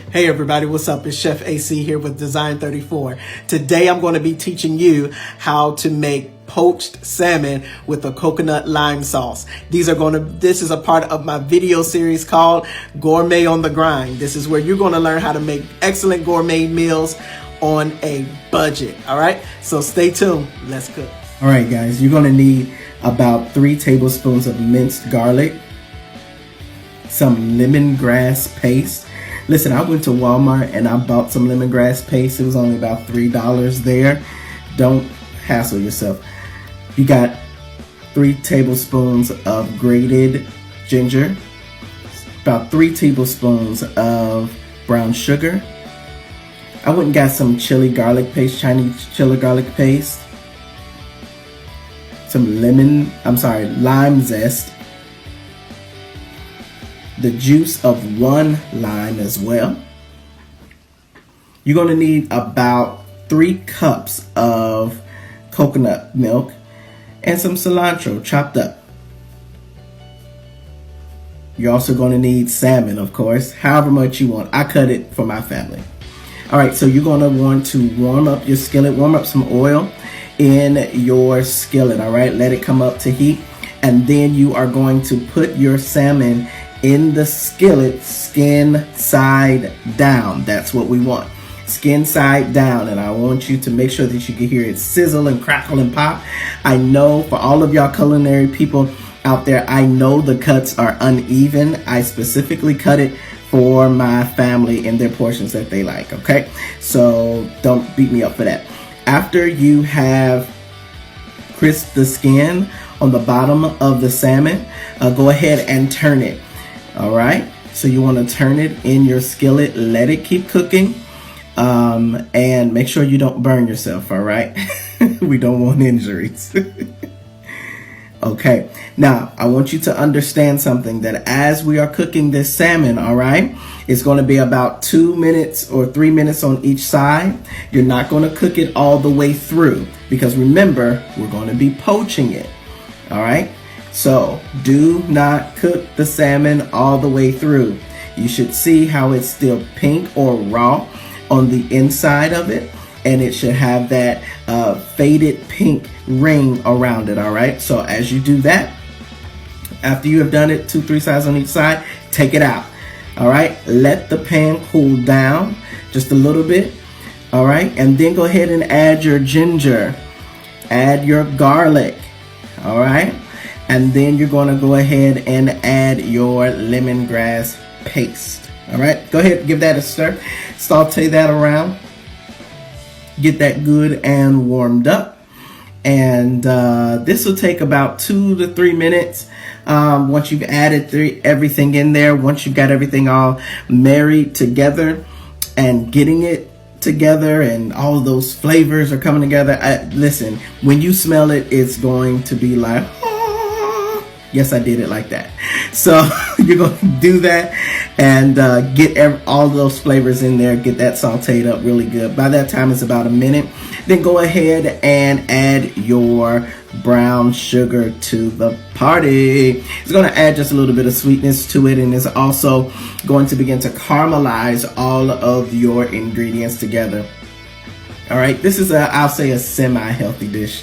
Hey everybody, what's up? It's Chef AC here with Design 34. Today I'm going to be teaching you how to make poached salmon with a coconut lime sauce. This is a part of my video series called Gourmet on the Grind. This is where you're going to learn how to make excellent gourmet meals on a budget. All right, so stay tuned. Let's cook. All right, guys, you're going to need about 3 tablespoons of minced garlic, some lemongrass paste. Listen, I went to Walmart and I bought some lemongrass paste. It was only about $3 there. Don't hassle yourself. You got 3 tablespoons of grated ginger, about 3 tablespoons of brown sugar. I went and got some chili garlic paste, Chinese chili garlic paste, some lime zest, the juice of 1 lime as well. You're going to need about 3 cups of coconut milk and some cilantro chopped up. You're also going to need salmon, of course, however much you want. I cut it for my family. All right, so you're going to want to warm up your skillet, warm up some oil in your skillet, all right? Let it come up to heat, and then you are going to put your salmon in the skillet skin side down. That's what we want, skin side down. And I want you to make sure that you can hear it sizzle and crackle and pop. I know for all of y'all culinary people out there, I know the cuts are uneven. I specifically cut it for my family in their portions that they like, okay? So don't beat me up for that. After you have crisped the skin on the bottom of the salmon, go ahead and turn it. All right, so you want to turn it in your skillet, let it keep cooking, and make sure you don't burn yourself, all right? We don't want injuries. Okay, now I want you to understand something, that as we are cooking this salmon, all right, it's going to be about 2 minutes or 3 minutes on each side. You're not going to cook it all the way through, because remember, we're going to be poaching it, all right? So do not cook the salmon all the way through. You should see how it's still pink or raw on the inside of it, and it should have that faded pink ring around it, all right? So as you do that, after you have done it 2-3 sides on each side, take it out, all right? Let the pan cool down just a little bit, all right? And then go ahead and add your ginger, add your garlic, all right? And then you're going to go ahead and add your lemongrass paste. All right, go ahead and give that a stir. Saute that around. Get that good and warmed up. And this will take about 2 to 3 minutes. Once you've added everything in there, once you've got everything all married together and getting it together and all of those flavors are coming together. Listen, when you smell it, it's going to be like, yes, I did it like that. So you're going to do that and get all those flavors in there, get that sauteed up really good. By that time, it's about a minute. Then go ahead and add your brown sugar to the party. It's going to add just a little bit of sweetness to it, and it's also going to begin to caramelize all of your ingredients together. All right, this is I'll say a semi-healthy dish.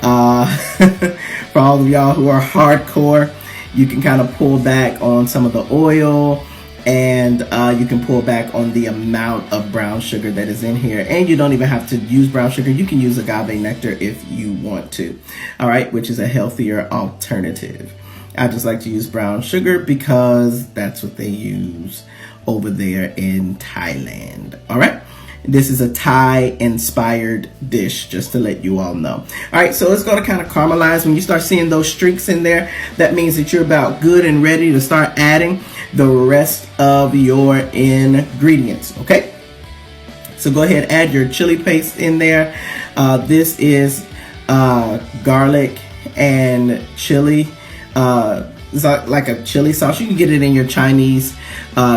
For all of y'all who are hardcore, you can kind of pull back on some of the oil, and you can pull back on the amount of brown sugar that is in here. And you don't even have to use brown sugar. You can use agave nectar if you want to, all right, which is a healthier alternative. I just like to use brown sugar because that's what they use over there in Thailand, all right? This is a Thai-inspired dish, just to let you all know. All right, so it's going to kind of caramelize. When you start seeing those streaks in there, that means that you're about good and ready to start adding the rest of your ingredients, okay? So go ahead, add your chili paste in there. This is garlic and chili. It's like a chili sauce. You can get it in your Chinese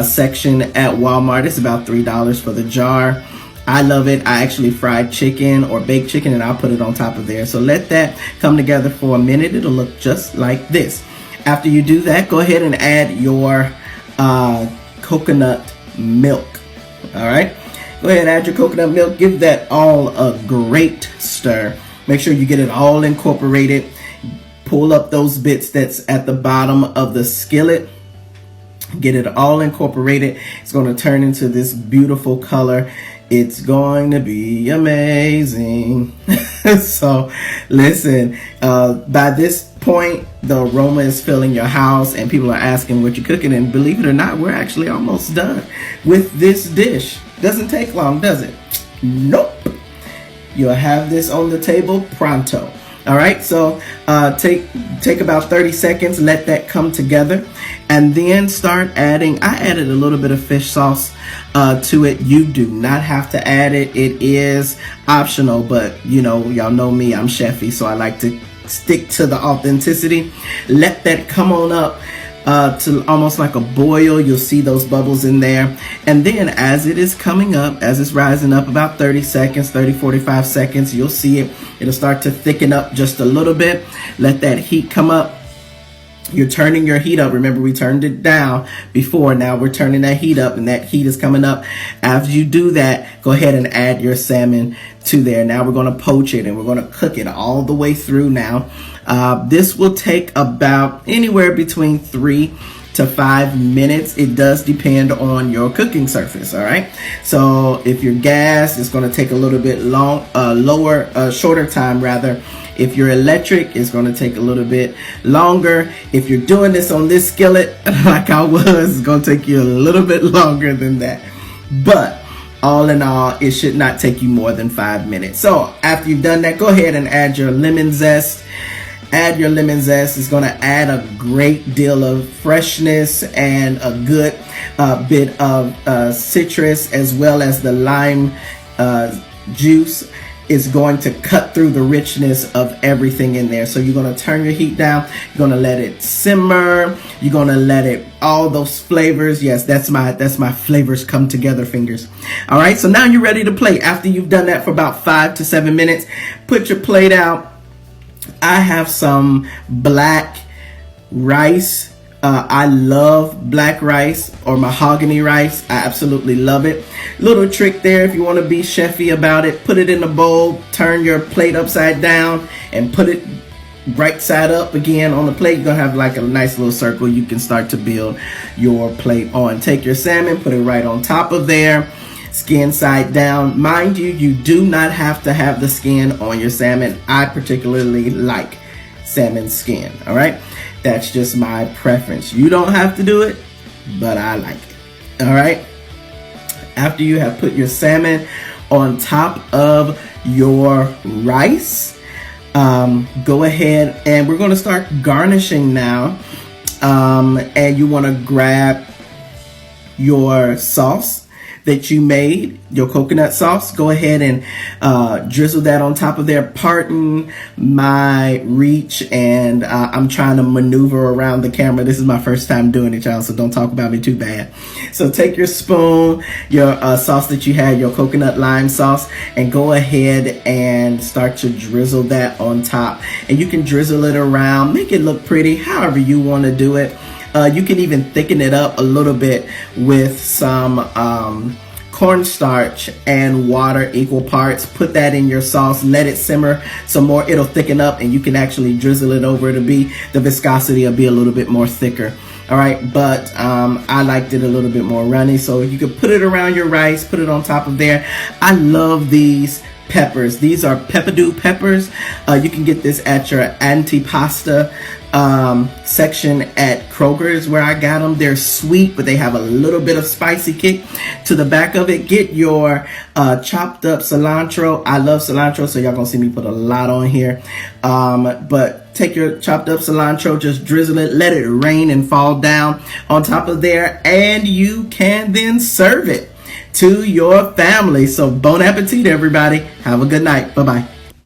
section at Walmart. It's about $3 for the jar. I love it. I actually fried chicken or baked chicken, and I'll put it on top of there. So let that come together for a minute. It'll look just like this. After you do that, go ahead and add your coconut milk. All right. Go ahead, add your coconut milk. Give that all a great stir. Make sure you get it all incorporated. Pull up those bits that's at the bottom of the skillet. Get it all incorporated. It's going to turn into this beautiful color. It's going to be amazing. So listen, by this point, the aroma is filling your house and people are asking what you're cooking. And believe it or not, we're actually almost done with this dish. Doesn't take long, does it? Nope. You'll have this on the table pronto. All right, so take about 30 seconds, let that come together, and then start adding. I added a little bit of fish sauce to it. You do not have to add it. It is optional, but you know, y'all know me, I'm chefy, so I like to stick to the authenticity. Let that come on up to almost like a boil. You'll see those bubbles in there. And then as it is coming up, as it's rising up about 30 seconds, 45 seconds, you'll see it. It'll start to thicken up just a little bit. Let that heat come up. You're turning your heat up. Remember, we turned it down before. Now we're turning that heat up, and that heat is coming up. After you do that, go ahead and add your salmon to there. Now we're going to poach it, and we're going to cook it all the way through now. This will take about anywhere between 3 to 5 minutes. It does depend on your cooking surface. All right. So if your gas is going to take a little bit shorter time rather. If you're electric, it's going to take a little bit longer. If you're doing this on this skillet, like I was, it's going to take you a little bit longer than that. But all in all, it should not take you more than 5 minutes. So after you've done that, go ahead and add your lemon zest. Add your lemon zest. It's going to add a great deal of freshness and a good bit of citrus, as well as the lime juice is going to cut through the richness of everything in there. So you're going to turn your heat down. You're going to let it simmer. You're going to let it, all those flavors. Yes, that's my flavors come together fingers. All right. So now you're ready to plate. After you've done that for about 5 to 7 minutes, put your plate out. I have some black rice. I love black rice or mahogany rice. I absolutely love it. Little trick there, if you want to be chefy about it, put it in a bowl, turn your plate upside down, and put it right side up again on the plate. You're going to have like a nice little circle you can start to build your plate on. Take your salmon, put it right on top of there, skin side down. Mind you, you do not have to have the skin on your salmon. I particularly like salmon skin, all right? That's just my preference. You don't have to do it, but I like it, all right? After you have put your salmon on top of your rice, go ahead and we're going to start garnishing now. And you want to grab your sauce that you made, your coconut sauce. Go ahead and drizzle that on top of there. Pardon my reach, and I'm trying to maneuver around the camera. This is my first time doing it, y'all, so don't talk about me too bad. So take your spoon, your sauce that you had, your coconut lime sauce, and go ahead and start to drizzle that on top. And you can drizzle it around, make it look pretty, however you want to do it. You can even thicken it up a little bit with some cornstarch and water, equal parts. Put that in your sauce, let it simmer some more. It'll thicken up and you can actually drizzle it over to be, the viscosity will be a little bit more thicker. All right, but I liked it a little bit more runny. So you can put it around your rice, put it on top of there. I love these peppers. These are pepperdew peppers. You can get this at your antipasta section at Kroger's where I got them. They're sweet, but they have a little bit of spicy kick to the back of it. Get your chopped up cilantro. I love cilantro, so y'all gonna see me put a lot on here. But take your chopped up cilantro, just drizzle it, let it rain and fall down on top of there, and you can then serve it to your family. So bon appetit, everybody. Have a good night. Bye-bye.